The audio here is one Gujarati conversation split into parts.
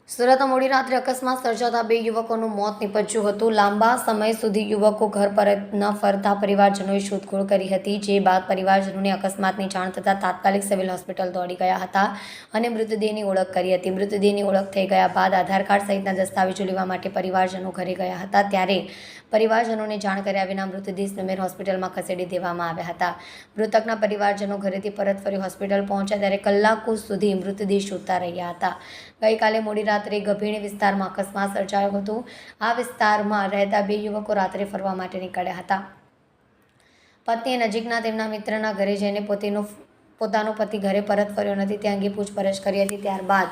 સુરતમાં મોડી રાત્રે અકસ્માત સર્જાતા બે યુવકોનું મોત નીપજ્યું હતું. લાંબા સમય સુધી યુવકો ઘર પરત ન ફરતા પરિવારજનોએ શોધખોળ કરી હતી, જે બાદ પરિવારજનોને અકસ્માતની જાણ થતાં તાત્કાલિક સિવિલ હોસ્પિટલ દોડી ગયા હતા અને મૃતદેહની ઓળખ કરી હતી. મૃતદેહની ઓળખ થઈ ગયા બાદ આધાર કાર્ડ સહિતના દસ્તાવેજો લેવા માટે પરિવારજનો ઘરે ગયા હતા, ત્યારે પરિવારજનોને જાણ કર્યા વિના મૃતદેહ સ્મીમેર હોસ્પિટલમાં ખસેડી દેવામાં આવ્યા હતા. મૃતકના પરિવારજનો ઘરેથી પરત ફરી હોસ્પિટલ પહોંચ્યા ત્યારે કલાકો સુધી મૃતદેહ શોધતા રહ્યા હતા. ગઈકાલે મોડી રાત્રે ગભીણી વિસ્તારમાં અકસ્માત સર્જાયો હતો. આ વિસ્તારમાં રહેતા બે યુવકો રાત્રે ફરવા માટે નીકળ્યા હતા. પત્નીએ નજીકના તેમના મિત્રના ઘરે જઈને પોતાનો પતિ ઘરે પરત ફર્યો નથી તે અંગે પૂછપરછ કરી હતી. ત્યારબાદ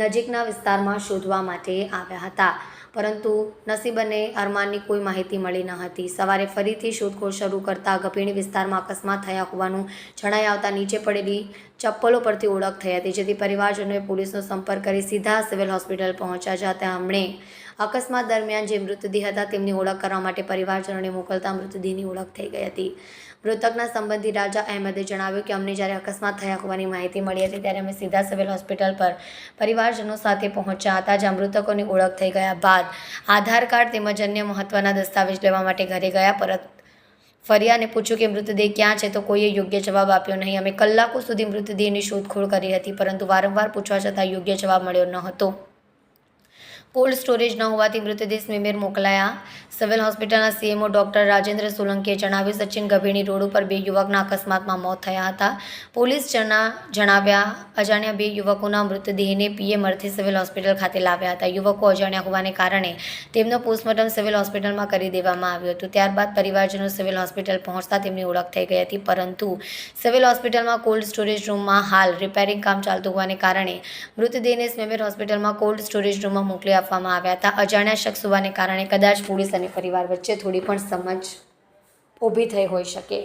નજીકના વિસ્તારમાં શોધવા માટે આવ્યા હતા, પરંતુ નસીબ અને અરમાનની કોઈ માહિતી મળી ન હતી. સવારે ફરીથી શોધખોળ શરૂ કરતા ગભીણી વિસ્તારમાં અકસ્માત થયા હોવાનું જણાઈ આવતા નીચે પડેલી ચપ્પલો પરથી ઓળખ થઈ હતી, જેથી પરિવારજનોએ પોલીસનો સંપર્ક કરી સીધા સિવિલ હોસ્પિટલ પહોંચ્યા, જ્યાં તેમણે અકસ્માત દરમિયાન જે મૃતદેહ હતા તેમની ઓળખ કરવા માટે પરિવારજનોને મોકલતા મૃતદેહની ઓળખ થઈ ગઈ હતી. મૃતકના સંબંધી રાજા અહેમદે જણાવ્યું કે અમને જ્યારે અકસ્માત થયા હોવાની માહિતી મળી હતી ત્યારે અમે સીધા સિવિલ હોસ્પિટલ પર પરિવારજનો સાથે પહોંચ્યા હતા, જ્યાં મૃતકોની ઓળખ થઈ ગયા બાદ આધાર કાર્ડ તેમજ અન્ય મહત્વના દસ્તાવેજ લેવા માટે ઘરે ગયા. પરત ફર્યા અને પૂછ્યું કે મૃતદેહ ક્યાં છે, તો કોઈએ યોગ્ય જવાબ આપ્યો નહીં. અમે કલાકો સુધી મૃતદેહની શોધખોળ કરી હતી, પરંતુ વારંવાર પૂછવા છતાં યોગ્ય જવાબ મળ્યો ન હતો. કોલ્ડ સ્ટોરેજ ન હોવાથી મૃતદેહ સ્મીમેર મોકલાયા. સિવિલ હોસ્પિટલના સીએમઓ ડોક્ટર રાજેન્દ્ર સોલંકીએ જણાવ્યું, સચિન ગભીણી રોડ ઉપર બે યુવકના અકસ્માતમાં મોત થયા હતા. પોલીસ જણાવ્યા અજાણ્યા બે યુવકોના મૃતદેહને પીએમ અર્થે સિવિલ હોસ્પિટલ ખાતે લાવ્યા હતા. યુવકો અજાણ્યા હોવાને કારણે તેમનો પોસ્ટમોર્ટમ સિવિલ હોસ્પિટલમાં કરી દેવામાં આવ્યું હતું. ત્યારબાદ પરિવારજનો સિવિલ હોસ્પિટલ પહોંચતા તેમની ઓળખ થઈ ગઈ હતી, પરંતુ સિવિલ હોસ્પિટલમાં કોલ્ડ સ્ટોરેજ રૂમમાં હાલ રિપેરિંગ કામ ચાલતું હોવાને કારણે મૃતદેહને સ્મીમેર હોસ્પિટલમાં કોલ્ડ સ્ટોરેજ રૂમમાં મોકલી આપવામાં આવ્યા હતા. અજાણ્યા શખ્સ હોવાને કારણે કદાચ પોલીસ અને પરિવાર વચ્ચે થોડી પણ સમજ ઊભી થઈ હોઈ શકે.